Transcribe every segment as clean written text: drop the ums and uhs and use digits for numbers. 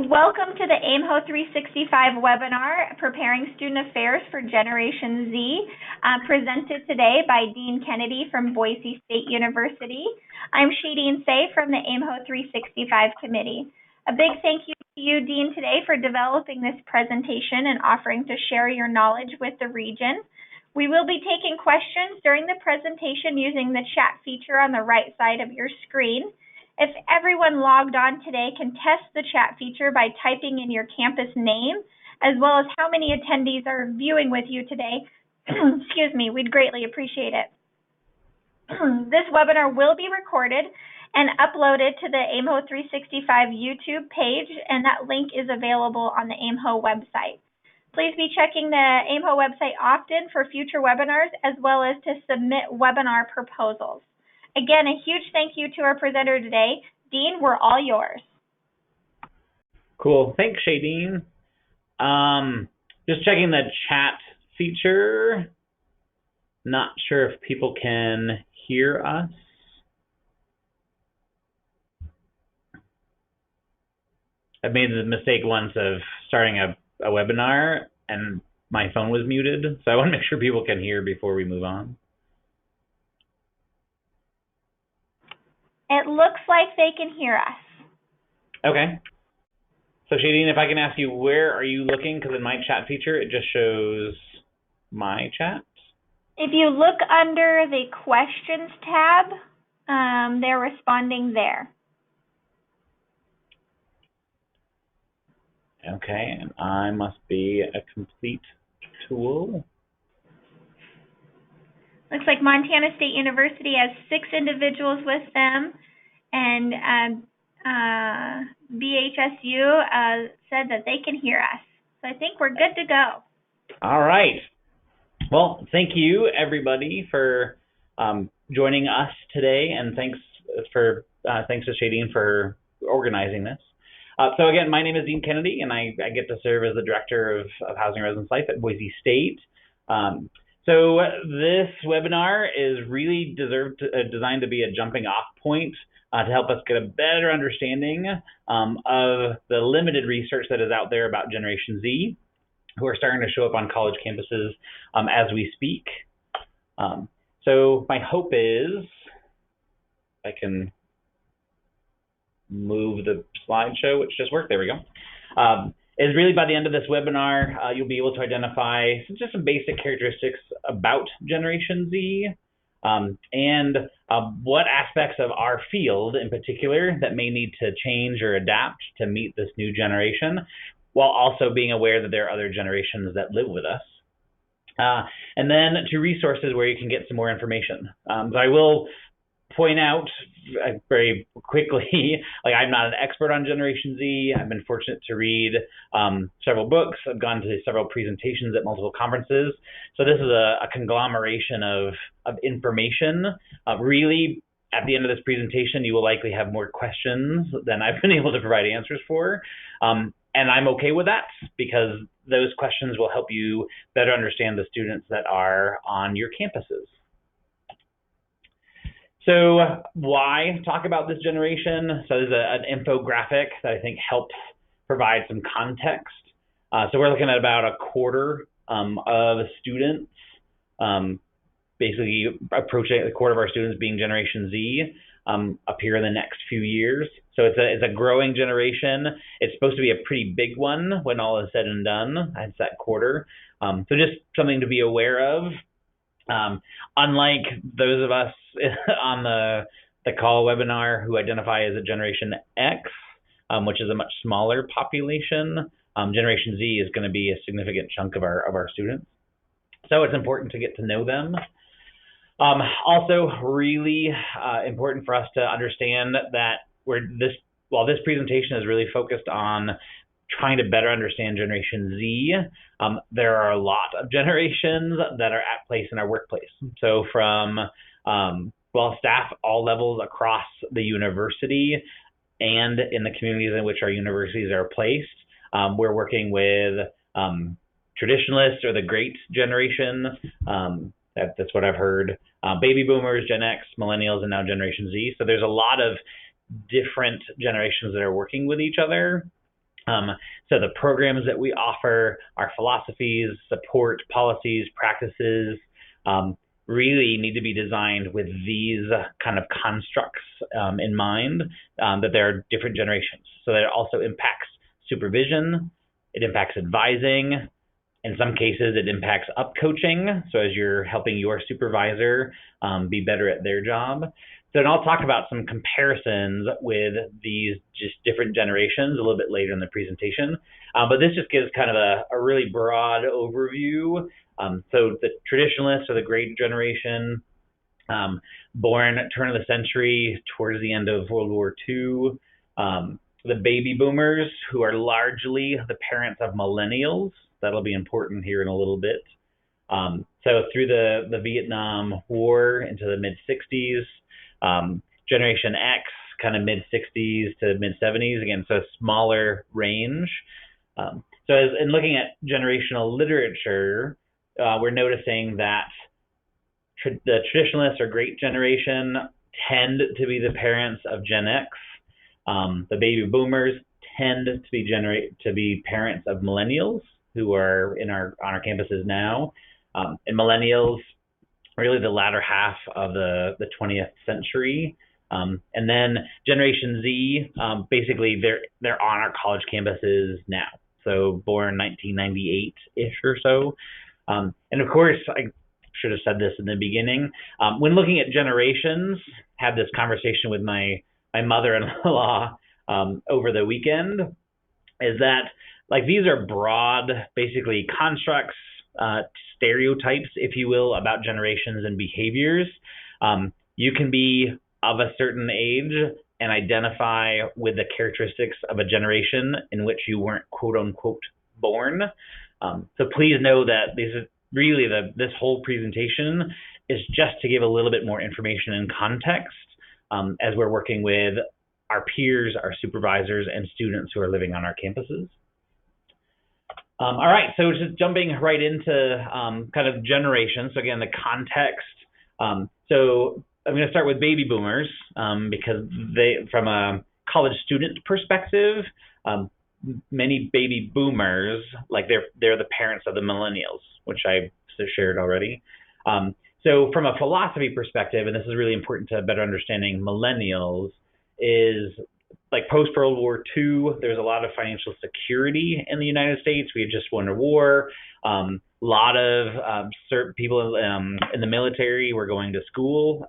Welcome to the AIMHO 365 webinar, Preparing Student Affairs for Generation Z, presented today by Dean Kennedy from Boise State University. I'm Shadeen Say from the AIMHO 365 committee. A big thank you to you, Dean, today for developing this presentation and offering to share your knowledge with the region. We will be taking questions during the presentation using the chat feature on the right side of your screen. If everyone logged on today can test the chat feature by typing in your campus name, as well as how many attendees are viewing with you today, excuse me, we'd greatly appreciate it. This webinar will be recorded and uploaded to the AIMHO 365 YouTube page, and that link is available on the AIMHO website. Please be checking the AIMHO website often for future webinars, as well as to submit webinar proposals. Again, a huge thank you to our presenter today. Dean, we're all yours. Cool. Thanks, Shadeen. Just checking the chat feature. Not sure if people can hear us. I've made the mistake once of starting a webinar and my phone was muted, so I want to make sure people can hear before we move on. It looks like they can hear us. Okay. So Shadeen, if I can ask you, where are you looking? Because in my chat feature, it just shows my chat. If you look under the questions tab, they're responding there. Okay, and I must be a complete tool. Looks like Montana State University has 6 individuals with them, and BHSU said that they can hear us. So I think we're good to go. All right. Well, thank you, everybody, for joining us today, and thanks to Shadeen for organizing this. So again, my name is Dean Kennedy, and I get to serve as the Director of Housing and Residence Life at Boise State. So this webinar is really designed to be a jumping off point to help us get a better understanding of the limited research that is out there about Generation Z, who are starting to show up on college campuses as we speak. So my hope is I can move the slideshow, which just worked. There we go. Is really by the end of this webinar, you'll be able to identify just some basic characteristics about Generation Z and what aspects of our field in particular that may need to change or adapt to meet this new generation, while also being aware that there are other generations that live with us. And then to resources where you can get some more information. So I will point out very quickly, like I'm not an expert on Generation Z. I've been fortunate to read several books. I've gone to several presentations at multiple conferences. So this is a conglomeration of information. Really, at the end of this presentation, you will likely have more questions than I've been able to provide answers for. And I'm okay with that because those questions will help you better understand the students that are on your campuses. So why talk about this generation? So there's an infographic that I think helps provide some context. So we're looking at about a quarter of students, basically approaching a quarter of our students being Generation Z up here in the next few years. So it's a growing generation. It's supposed to be a pretty big one when all is said and done. It's that quarter. So just something to be aware of. Unlike those of us on the call webinar who identify as a Generation X, which is a much smaller population, Generation Z is going to be a significant chunk of our students. So it's important to get to know them. Also, really important for us to understand that while this presentation is really focused on trying to better understand Generation Z, there are a lot of generations that are at place in our workplace. So from staff all levels across the university and in the communities in which our universities are placed, we're working with traditionalists or the Great Generation. That's what I've heard. Baby boomers, Gen X, millennials, and now Generation Z. So there's a lot of different generations that are working with each other. So the programs that we offer, our philosophies, support, policies, practices, really need to be designed with these kind of constructs in mind, that there are different generations. So that it also impacts supervision, it impacts advising. In some cases, it impacts up-coaching, so as you're helping your supervisor be better at their job. So, and I'll talk about some comparisons with these just different generations a little bit later in the presentation. But this just gives kind of a really broad overview. So the traditionalists are the great generation, born at turn of the century towards the end of World War II. The baby boomers, who are largely the parents of millennials. That'll be important here in a little bit. So through the Vietnam War into the mid-60s, Generation X, kind of mid-60s to mid-70s, again, so a smaller range. So as in looking at generational literature, we're noticing that the traditionalists or great generation tend to be the parents of Gen X. The baby boomers tend to be parents of millennials who are on our campuses now. And millennials, really the latter half of the 20th century. And then Generation Z, basically they're on our college campuses now. So born 1998-ish or so. And of course, I should have said this in the beginning. When looking at generations, had this conversation with my mother-in-law over the weekend, is that like these are broad, basically constructs, stereotypes, if you will, about generations and behaviors. You can be of a certain age and identify with the characteristics of a generation in which you weren't quote unquote born. So please know that this whole presentation is just to give a little bit more information and context as we're working with our peers, our supervisors, and students who are living on our campuses. All right, so just jumping right into kind of generations. So again, the context. So I'm going to start with baby boomers because from a college student perspective, many baby boomers, like they're the parents of the millennials, which I shared already. So from a philosophy perspective, and this is really important to better understanding millennials, is like post-World War II, there's a lot of financial security in the United States. We had just won a war. A lot of certain people in the military were going to school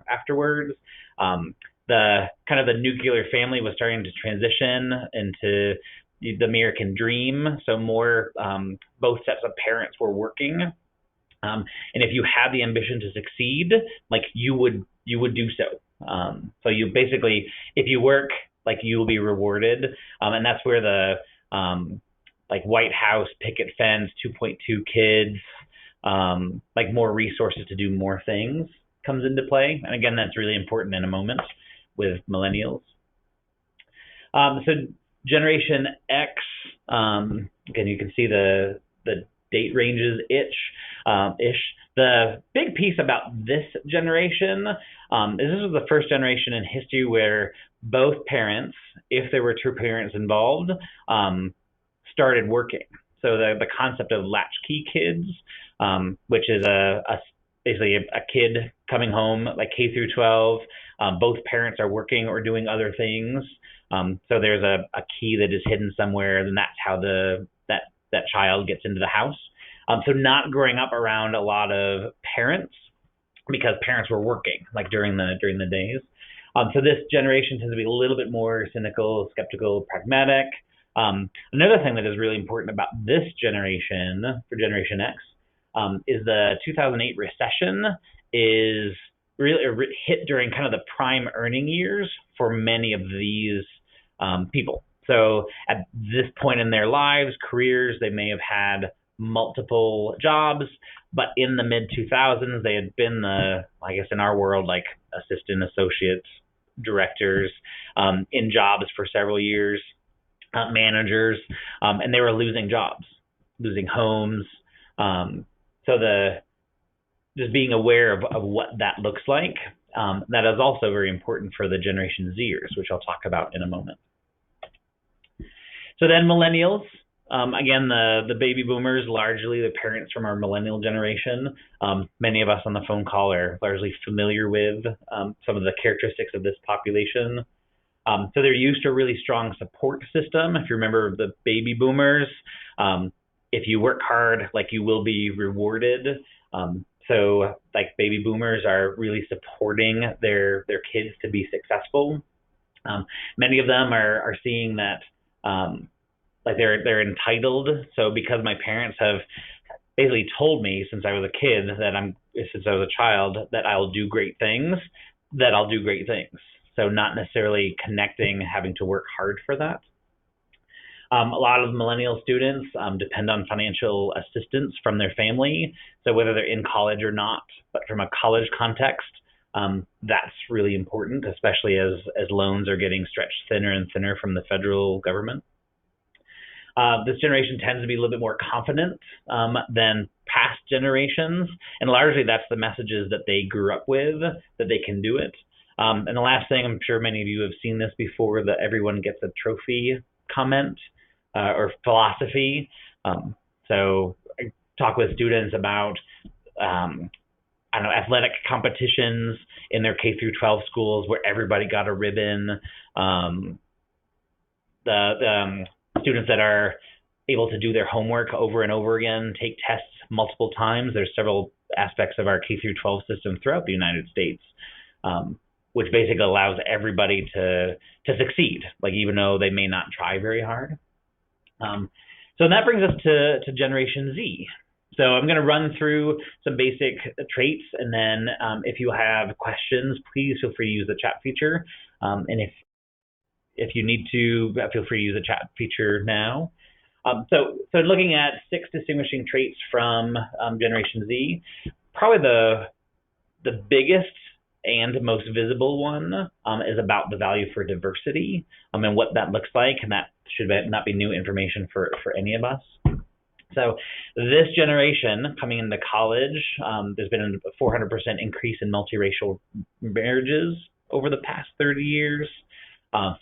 afterwards. The kind of the nuclear family was starting to transition into the American dream. So more, both sets of parents were working. And if you had the ambition to succeed, like you would do so. So you basically, if you work, like you will be rewarded. And that's where the like White House, picket fence, 2.2 kids, like more resources to do more things comes into play. And again, that's really important in a moment with millennials. So Generation X, again, you can see the date ranges ish. The big piece about this generation is this was the first generation in history where both parents, if there were two parents involved, started working. So the concept of latchkey kids, which is basically a kid coming home like K through 12, both parents are working or doing other things. So there's a key that is hidden somewhere, and that's how that child gets into the house. So not growing up around a lot of parents because parents were working like during the days. So this generation tends to be a little bit more cynical, skeptical, pragmatic. Another thing that is really important about this generation, for Generation X, is the 2008 recession is really hit during kind of the prime earning years for many of these people. So at this point in their lives, careers, they may have had multiple jobs, but in the mid-2000s, they had been I guess in our world, like assistant associates, directors, in jobs for several years, managers, and they were losing jobs, losing homes. So just being aware of what that looks like, that is also very important for the Generation Zers, which I'll talk about in a moment. So then millennials, again, the baby boomers, largely the parents from our millennial generation. Many of us on the phone call are largely familiar with some of the characteristics of this population. So they're used to a really strong support system. If you remember the baby boomers, if you work hard, like you will be rewarded. So like baby boomers are really supporting their kids to be successful. Many of them are seeing that like they're entitled. So because my parents have basically told me since I was a kid since I was a child that I'll do great things, that I'll do great things. So not necessarily connecting having to work hard for that. A lot of millennial students depend on financial assistance from their family. So whether they're in college or not, but from a college context, that's really important, especially as loans are getting stretched thinner and thinner from the federal government. This generation tends to be a little bit more confident than past generations, and largely that's the messages that they grew up with, that they can do it. And the last thing, I'm sure many of you have seen this before, that everyone gets a trophy comment or philosophy. So I talk with students about athletic competitions in their K through 12 schools where everybody got a ribbon. The students that are able to do their homework over and over again, take tests multiple times. There's several aspects of our K through 12 system throughout the United States, which basically allows everybody to succeed, like even though they may not try very hard. So that brings us to Generation Z. So I'm going to run through some basic traits, and then if you have questions, please feel free to use the chat feature. And if you need to, feel free to use the chat feature now. So looking at 6 distinguishing traits from Generation Z, probably the biggest and most visible one is about the value for diversity and what that looks like, and that should not be new information for any of us. So this generation coming into college, there's been a 400% increase in multiracial marriages over the past 30 years, 50%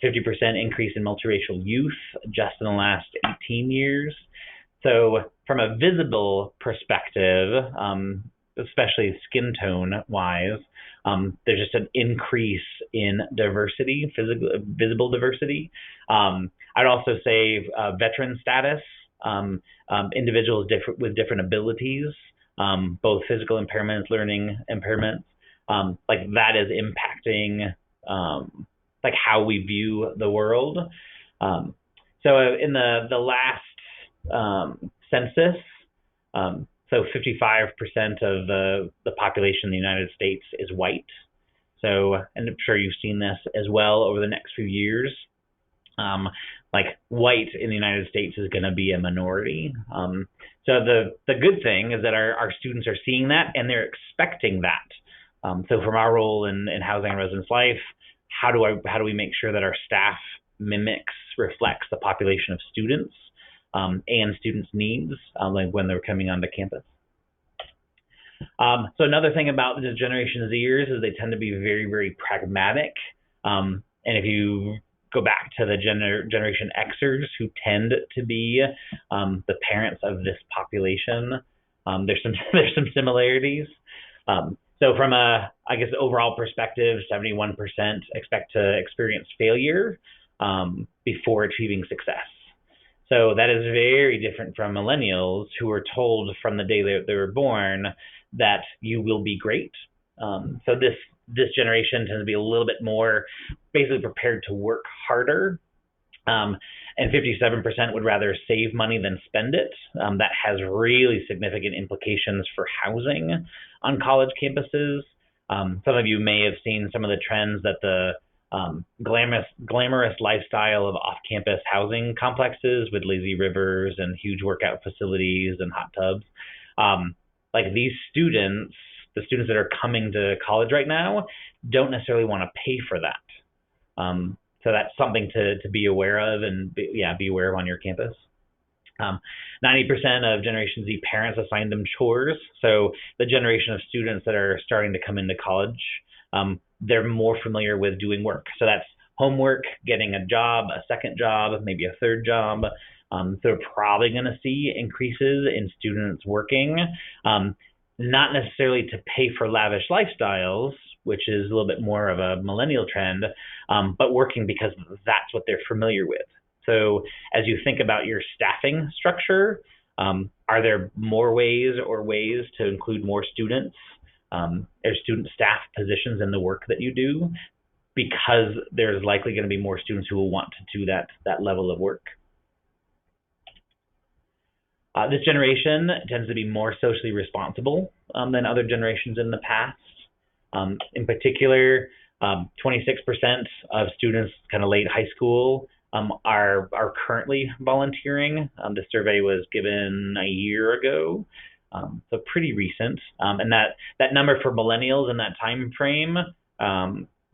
increase in multiracial youth just in the last 18 years. So from a visible perspective, especially skin tone wise, there's just an increase in diversity, visible diversity. I'd also say veteran status, individuals with different abilities, both physical impairments, learning impairments, like that is impacting like how we view the world. So in the last census, so 55% of the population in the United States is white. So, and I'm sure you've seen this as well over the next few years. Like white in the United States is going to be a minority. So the good thing is that our students are seeing that and they're expecting that. So from our role in housing and residence life, how do we make sure that our staff reflects the population of students and students' needs like when they're coming onto campus. So another thing about the Generation Zers is they tend to be very, very pragmatic. And if you go back to the Generation Xers, who tend to be the parents of this population, there's some similarities. So from a, I guess, overall perspective, 71% expect to experience failure before achieving success. So that is very different from millennials, who are told from the day they were born that you will be great. So this generation tends to be a little bit more basically prepared to work harder. And 57% would rather save money than spend it. That has really significant implications for housing on college campuses. Some of you may have seen some of the trends that the glamorous lifestyle of off-campus housing complexes with lazy rivers and huge workout facilities and hot tubs. Like these students, the students that are coming to college right now, don't necessarily want to pay for that. So that's something to be aware of and be aware of on your campus. 90% of Generation Z parents assign them chores. So the generation of students that are starting to come into college, they're more familiar with doing work. So that's homework, getting a job, a second job, maybe a third job. So we're probably going to see increases in students working, not necessarily to pay for lavish lifestyles, which is a little bit more of a millennial trend, but working because that's what they're familiar with. So as you think about your staffing structure, are there more ways to include more students or student staff positions in the work that you do? Because there's likely going to be more students who will want to do that level of work. This generation tends to be more socially responsible than other generations in the past. In particular, 26% of students kind of late high school are currently volunteering. The survey was given a year ago, so pretty recent. And that number for millennials in that time frame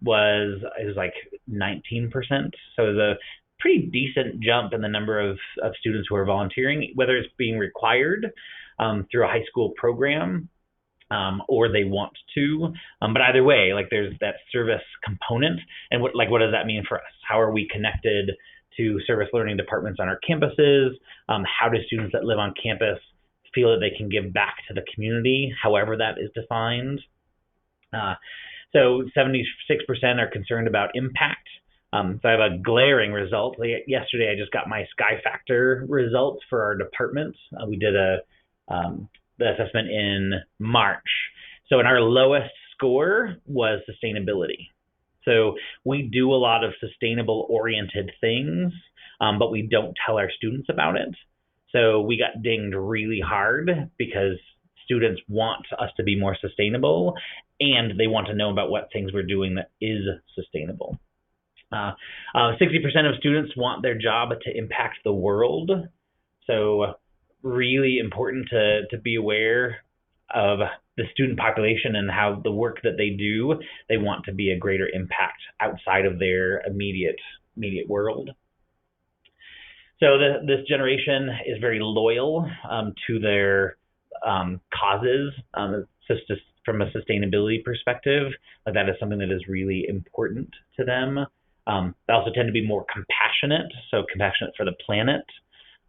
was like 19%. So the pretty decent jump in the number of students who are volunteering, whether it's being required through a high school program or they want to. But either way, like there's that service component. And what does that mean for us? How are we connected to service learning departments on our campuses? How do students that live on campus feel that they can give back to the community, however that is defined? So 76% are concerned about impact. So I have a glaring result. Yesterday, I just got my Sky Factor results for our department. We did the assessment in March. So in our lowest score was sustainability. So we do a lot of sustainable-oriented things, but we don't tell our students about it. So we got dinged really hard because students want us to be more sustainable, and they want to know about what things we're doing that is sustainable. 60% of students want their job to impact the world. So really important to be aware of the student population and how the work that they do, they want to be a greater impact outside of their immediate world. So this generation is very loyal to their causes. Just from a sustainability perspective, that is something that is really important to them. They also tend to be more compassionate, so compassionate for the planet,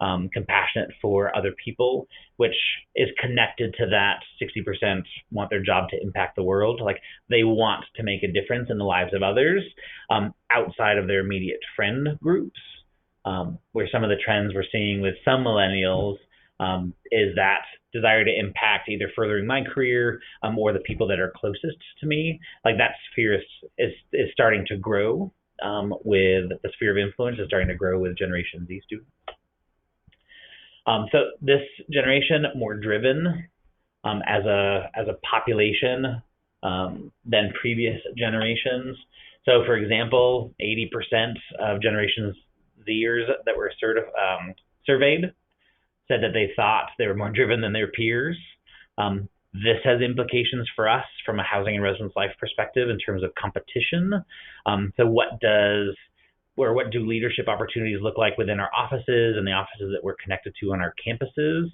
compassionate for other people, which is connected to that 60% want their job to impact the world. Like they want to make a difference in the lives of others outside of their immediate friend groups, where some of the trends we're seeing with some millennials is that desire to impact either furthering my career or the people that are closest to me. Like that sphere is starting to grow. With the sphere of influence is starting to grow with Generation Z students. So this generation more driven as a population than previous generations. So for example, 80% of Generation Zers that were surveyed said that they thought they were more driven than their peers. This has implications for us from a housing and residence life perspective in terms of competition. So what do leadership opportunities look like within our offices and the offices that we're connected to on our campuses?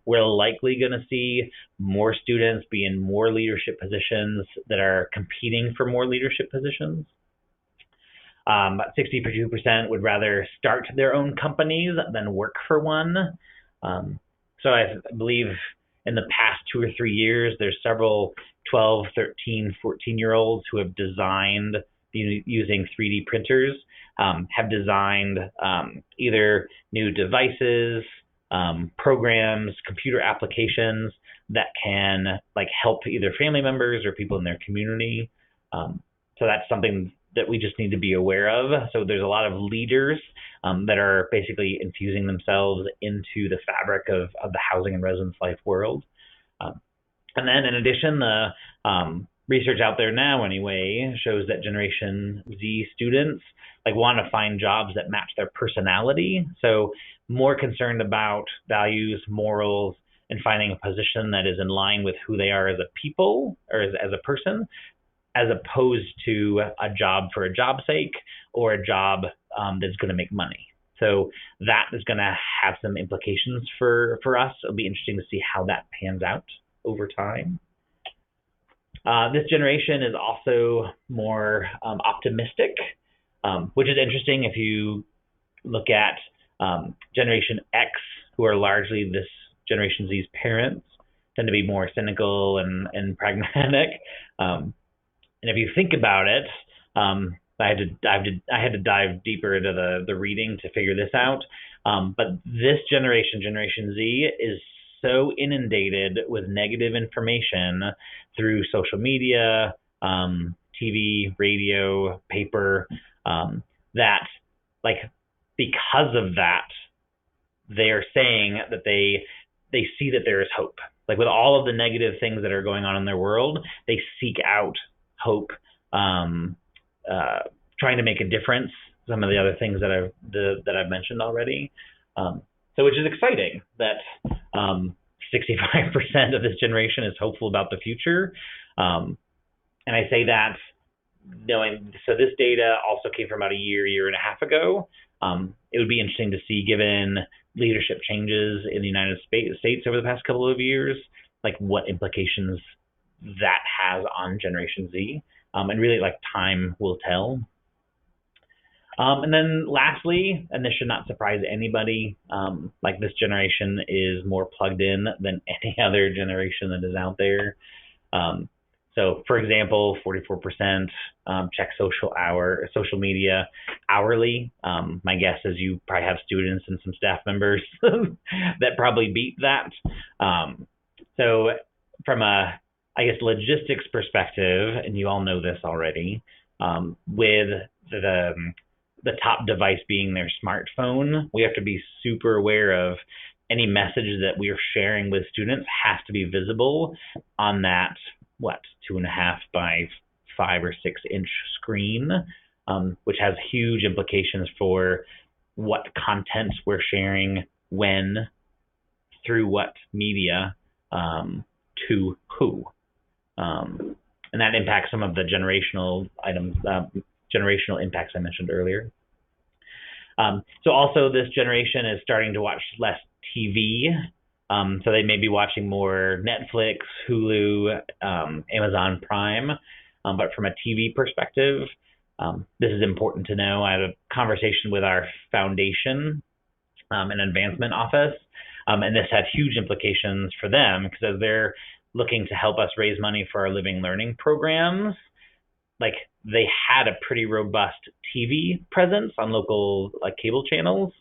We're likely going to see more students be in more leadership positions that are competing for more leadership positions. 62% would rather start their own companies than work for one. So I believe in the past 2 or 3 years, there's several 12, 13, 14-year-olds who have designed using 3D printers, have designed either new devices, programs, computer applications that can help either family members or people in their community. So that's something that we just need to be aware of. So there's a lot of leaders that are basically infusing themselves into the fabric of the housing and residence life world. And then in addition, the research out there now anyway shows that Generation Z students want to find jobs that match their personality. So more concerned about values, morals, and finding a position that is in line with who they are as a people or as a person, as opposed to a job for a job's sake or a job that's going to make money. So that is going to have some implications for us. It'll be interesting to see how that pans out over time. This generation is also more optimistic. which is interesting if you look at Generation X, who are largely this Generation Z's parents, tend to be more cynical and pragmatic. And if you think about it, I had to dive deeper into the reading to figure this out. But this generation, Generation Z, is so inundated with negative information through social media, TV, radio, paper, that, like, because of that, they're saying that they see that there is hope. Like, with all of the negative things that are going on in their world, they seek out hope, trying to make a difference. Some of the other things that I've mentioned already. So, which is exciting that 65% of this generation is hopeful about the future. And I say that knowing, so this data also came from about a year and a half ago. It would be interesting to see, given leadership changes in the United States over the past couple of years, like what implications that has on Generation Z. And really, like, time will tell. And then lastly, and this should not surprise anybody, like, this generation is more plugged in than any other generation that is out there. So, for example, 44% check social media hourly. My guess is you probably have students and some staff members that probably beat that. So from a, I guess, logistics perspective, and you all know this already, with the top device being their smartphone, we have to be super aware of any message that we are sharing with students has to be visible on that, 2.5 by 5 or 6 inch screen, which has huge implications for what content we're sharing, when, through what media, to who. And that impacts some of the generational impacts I mentioned earlier. So also, this generation is starting to watch less TV. So they may be watching more Netflix, Hulu, Amazon Prime. But from a TV perspective, this is important to know. I had a conversation with our foundation and advancement office, and this had huge implications for them, because as they're looking to help us raise money for our living learning programs, like, they had a pretty robust TV presence on local, like, cable channels.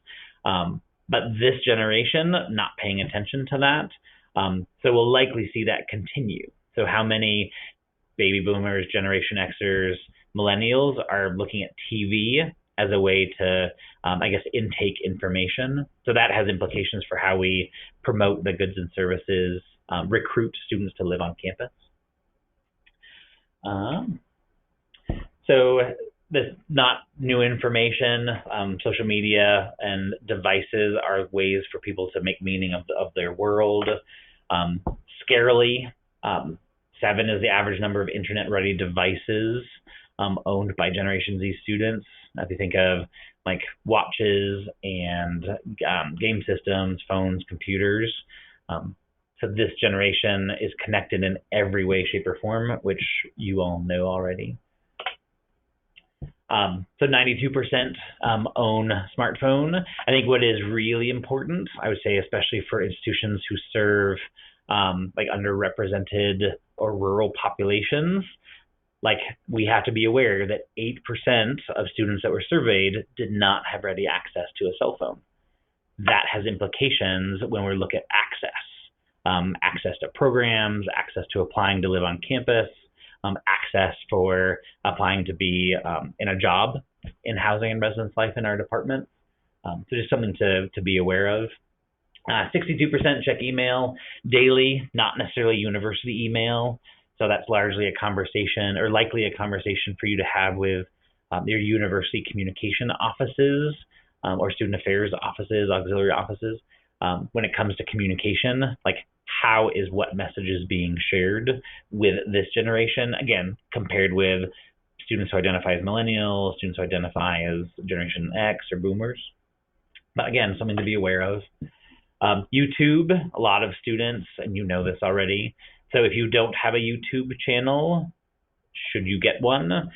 But this generation not paying attention to that. So we'll likely see that continue. So how many baby boomers, Generation Xers, millennials are looking at TV as a way to, I guess, intake information. So that has implications for how we promote the goods and services, recruit students to live on campus. So this not new information. Social media and devices are ways for people to make meaning of their world. Scarily, 7 is the average number of internet-ready devices owned by Generation Z students. If you think of, like, watches and game systems, phones, computers. So this generation is connected in every way, shape, or form, which you all know already. So 92% own smartphone. I think what is really important, I would say, especially for institutions who serve like underrepresented or rural populations, like, we have to be aware that 8% of students that were surveyed did not have ready access to a cell phone. That has implications when we look at access to programs, access to applying to live on campus, access for applying to be in a job in housing and residence life in our department. So just something to be aware of. 62% check email daily, not necessarily university email. So that's largely a conversation, or likely a conversation for you to have with your university communication offices or student affairs offices, auxiliary offices. When it comes to communication, like, how is what message is being shared with this generation, again, compared with students who identify as millennials, students who identify as Generation X or boomers. But again, something to be aware of. YouTube, a lot of students, and you know this already, so if you don't have a YouTube channel, should you get one?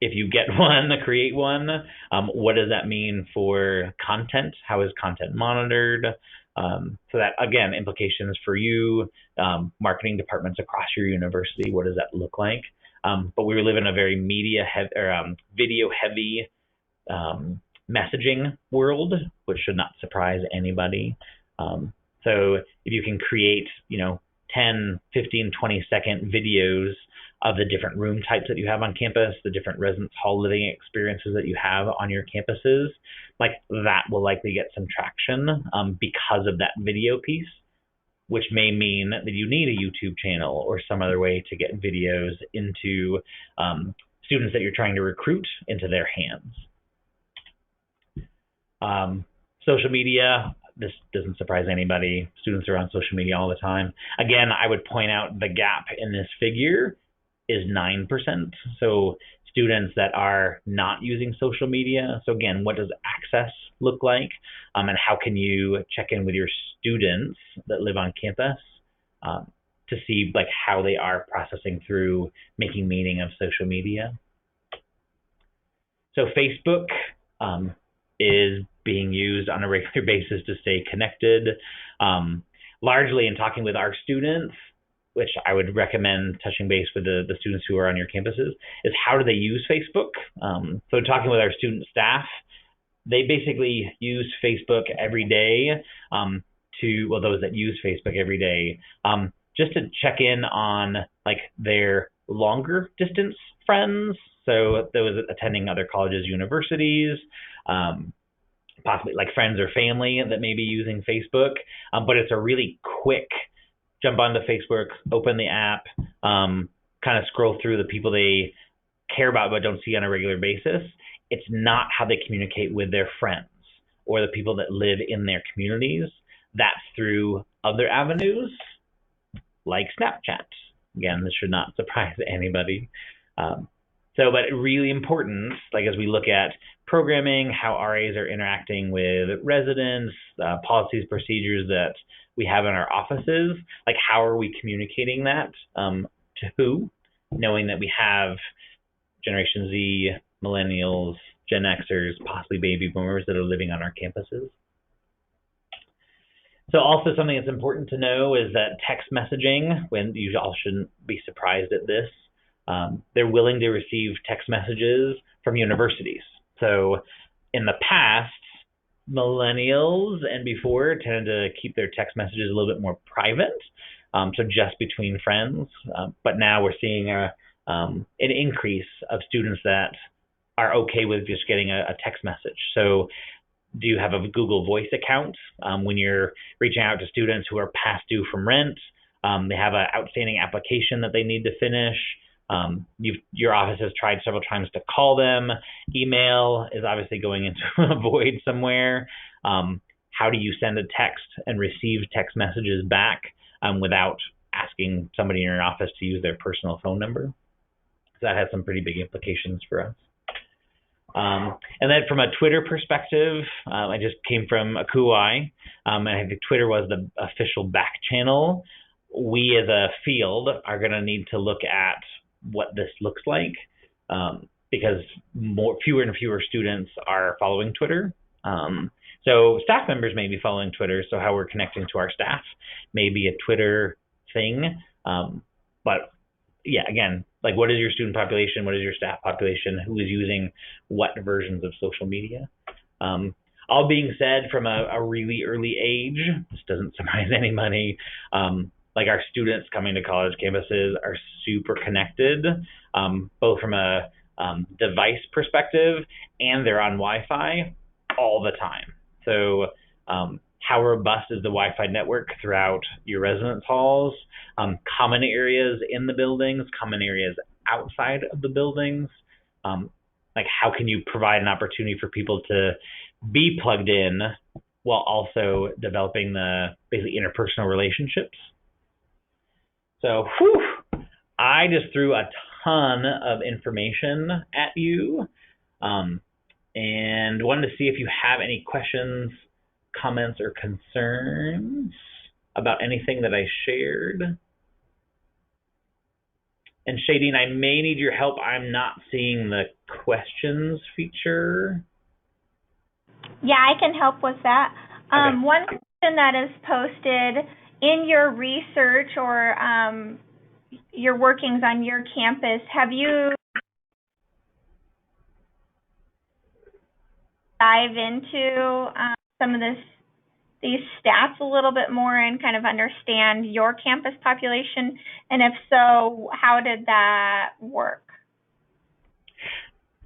if you get one, create one. What does that mean for content? How is content monitored? So that, again, implications for you, marketing departments across your university. What does that look like? But we live in a very video heavy messaging world, which should not surprise anybody. So if you can create, 10, 15, 20-second videos of the different room types that you have on campus, the different residence hall living experiences that you have on your campuses, like that will likely get some traction because of that video piece, which may mean that you need a YouTube channel or some other way to get videos into students that you're trying to recruit into their hands. Social media, this doesn't surprise anybody. Students are on social media all the time. Again, I would point out the gap in this figure is 9%. So students that are not using social media. So again, what does access look like? And how can you check in with your students that live on campus to see like how they are processing through making meaning of social media? So Facebook is being used on a regular basis to stay connected. Largely in talking with our students, which I would recommend touching base with the students who are on your campuses, is how do they use Facebook? So talking with our student staff, they basically use Facebook every day those that use Facebook every day, just to check in on like their longer distance friends. So those attending other colleges, universities, possibly like friends or family that may be using Facebook, but it's a really quick jump onto Facebook, open the app, kind of scroll through the people they care about but don't see on a regular basis. It's not how they communicate with their friends or the people that live in their communities. That's through other avenues like Snapchat. Again, this should not surprise anybody. But really important, like as we look at programming, how RAs are interacting with residents, policies, procedures that we have in our offices, like how are we communicating that to who, knowing that we have Generation Z, millennials, Gen Xers, possibly baby boomers that are living on our campuses. So also something that's important to know is that text messaging, when you all shouldn't be surprised at this, they're willing to receive text messages from universities. So in the past, millennials and before tended to keep their text messages a little bit more private, so just between friends. But now we're seeing an increase of students that are okay with just getting a text message. So do you have a Google Voice account? When you're reaching out to students who are past due from rent, they have an outstanding application that they need to finish. Your office has tried several times to call them. Email is obviously going into a void somewhere. How do you send a text and receive text messages back without asking somebody in your office to use their personal phone number? So that has some pretty big implications for us. And then from a Twitter perspective, I just came from Akuai, and I think Twitter was the official back channel. We as a field are going to need to look at what this looks like because fewer and fewer students are following Twitter. So staff members may be following Twitter, so how we're connecting to our staff may be a Twitter thing. But yeah, again, like what is your student population? What is your staff population? Who is using what versions of social media? All being said, from a really early age, this doesn't surprise anybody, like our students coming to college campuses are super connected, both from a device perspective and they're on Wi-Fi all the time. So how robust is the Wi-Fi network throughout your residence halls, common areas in the buildings, common areas outside of the buildings? Like how can you provide an opportunity for people to be plugged in while also developing the basically interpersonal relationships? So I just threw a ton of information at you and wanted to see if you have any questions, comments, or concerns about anything that I shared. And Shadeen, I may need your help. I'm not seeing the questions feature. Yeah, I can help with that. Okay. One question that is posted in your research or your workings on your campus, have you dive into some of these stats a little bit more and kind of understand your campus population? And if so, how did that work?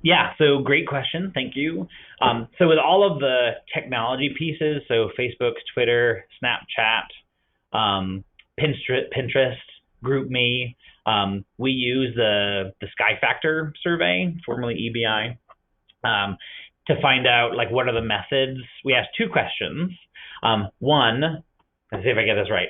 Yeah, so great question. Thank you. So with all of the technology pieces, so Facebook, Twitter, Snapchat, Pinterest, GroupMe, we use the Sky Factor survey, formerly EBI, to find out like what are the methods. We asked two questions. One, let's see if I get this right.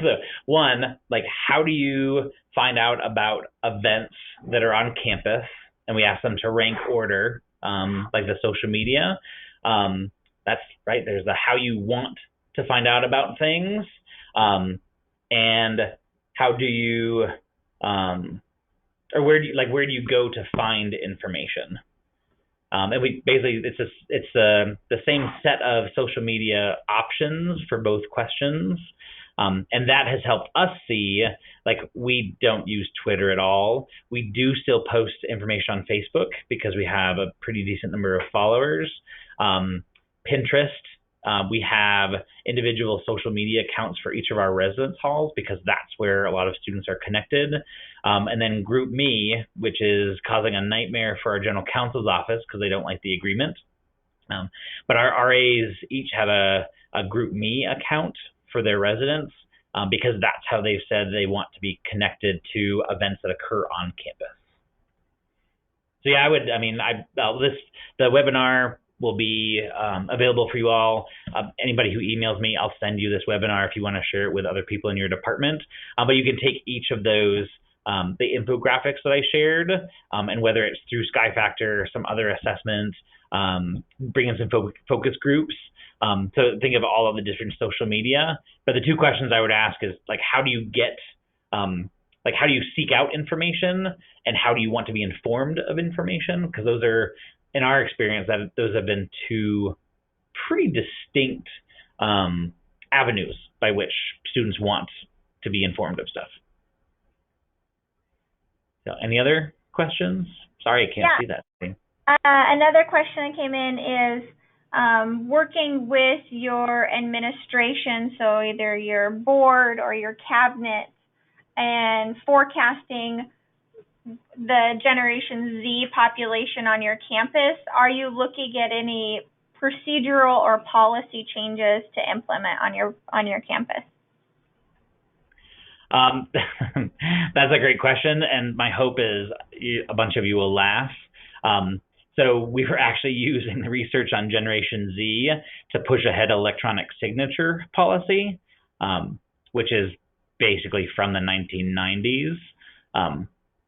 So one, like how do you find out about events that are on campus? And we ask them to rank order, like the social media. That's right. There's the how you want to find out about things, and how do you, or where do you go to find information? And we basically it's the same set of social media options for both questions. And that has helped us see, like, we don't use Twitter at all. We do still post information on Facebook because we have a pretty decent number of followers. Pinterest, we have individual social media accounts for each of our residence halls because that's where a lot of students are connected. And then GroupMe, which is causing a nightmare for our general counsel's office because they don't like the agreement. But our RAs each have a GroupMe account for their residents, because that's how they've said they want to be connected to events that occur on campus. So yeah, the webinar will be available for you all. Anybody who emails me, I'll send you this webinar if you want to share it with other people in your department. But you can take each of those, the infographics that I shared, and whether it's through Sky Factor or some other assessment, bring in some focus groups. So think of all of the different social media. But the two questions I would ask is, like, how do you get, how do you seek out information, and how do you want to be informed of information? Because those are, in our experience, those have been two pretty distinct avenues by which students want to be informed of stuff. So any other questions? Sorry, I can't see that thing. Another question that came in is, working with your administration, so either your board or your cabinet, and forecasting the Generation Z population on your campus, are you looking at any procedural or policy changes to implement on your campus? That's a great question, and my hope is a bunch of you will laugh. So we were actually using the research on Generation Z to push ahead electronic signature policy, which is basically from the 1990s.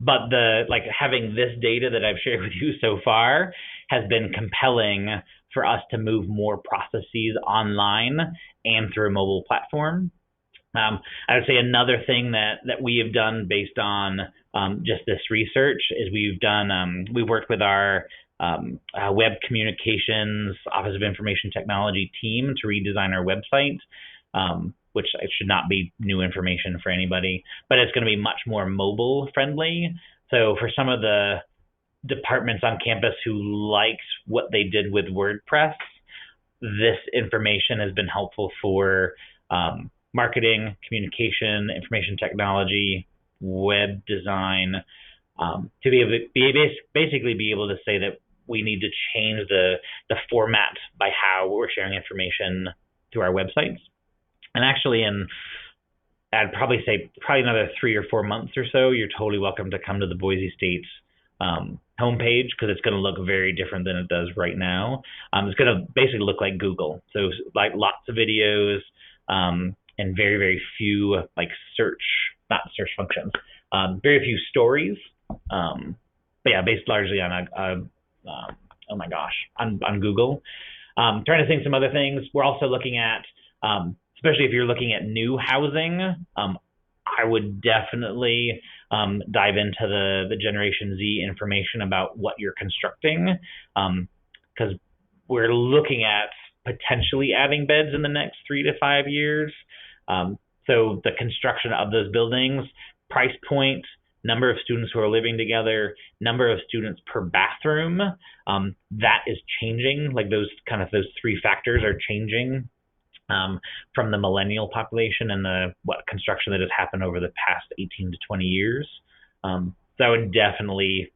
But having this data that I've shared with you so far has been compelling for us to move more processes online and through a mobile platform. I would say another thing that we have done based on just this research is we worked with our web communications Office of Information Technology team to redesign our website, which should not be new information for anybody, but it's going to be much more mobile friendly. So for some of the departments on campus who liked what they did with WordPress, this information has been helpful for marketing, communication, information technology, web design, to be able to basically be able to say that we need to change the format by how we're sharing information through our websites. And actually, I'd probably say another 3 or 4 months or so, you're totally welcome to come to the Boise State homepage, because it's going to look very different than it does right now. It's going to basically look like Google. So like lots of videos, and very, very few not search functions, very few stories. But yeah, based largely on on Google. Trying to think some other things. We're also looking at, especially if you're looking at new housing, I would definitely dive into the Generation Z information about what you're constructing, because we're looking at potentially adding beds in the next 3 to 5 years. So the construction of those buildings, price point, number of students who are living together, number of students per bathroom, that is changing. Like those 3 factors are changing from the millennial population and the construction that has happened over the past 18 to 20 years. So I would definitely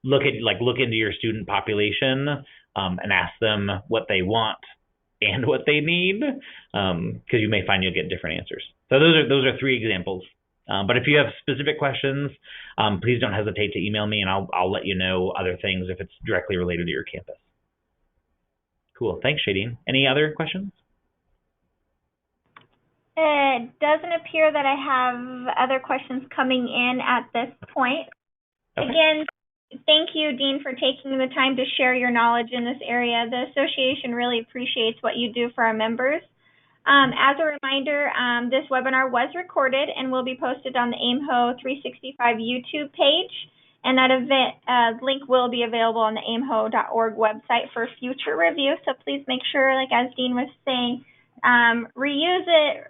look into your student population and ask them what they want and what they need, because you may find you'll get different answers. So those are 3 examples. But if you have specific questions, please don't hesitate to email me, and I'll let you know other things if it's directly related to your campus. Cool. Thanks, Shadeen. Any other questions? It doesn't appear that I have other questions coming in at this point. Okay. Again, thank you, Dean, for taking the time to share your knowledge in this area. The association really appreciates what you do for our members. As a reminder, this webinar was recorded and will be posted on the AIMHO 365 YouTube page, and that event link will be available on the aimho.org website for future review. So please make sure, like as Dean was saying, reuse it,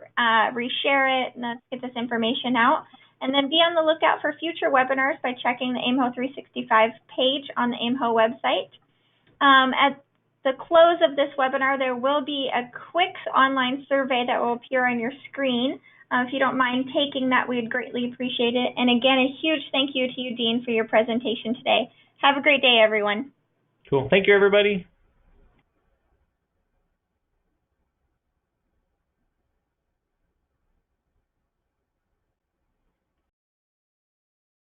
reshare it, and let's get this information out. And then be on the lookout for future webinars by checking the AIMHO 365 page on the AIMHO website. At the close of this webinar, there will be a quick online survey that will appear on your screen. If you don't mind taking that, we'd greatly appreciate it. And again, a huge thank you to you, Dean, for your presentation today. Have a great day, everyone. Cool. Thank you, everybody.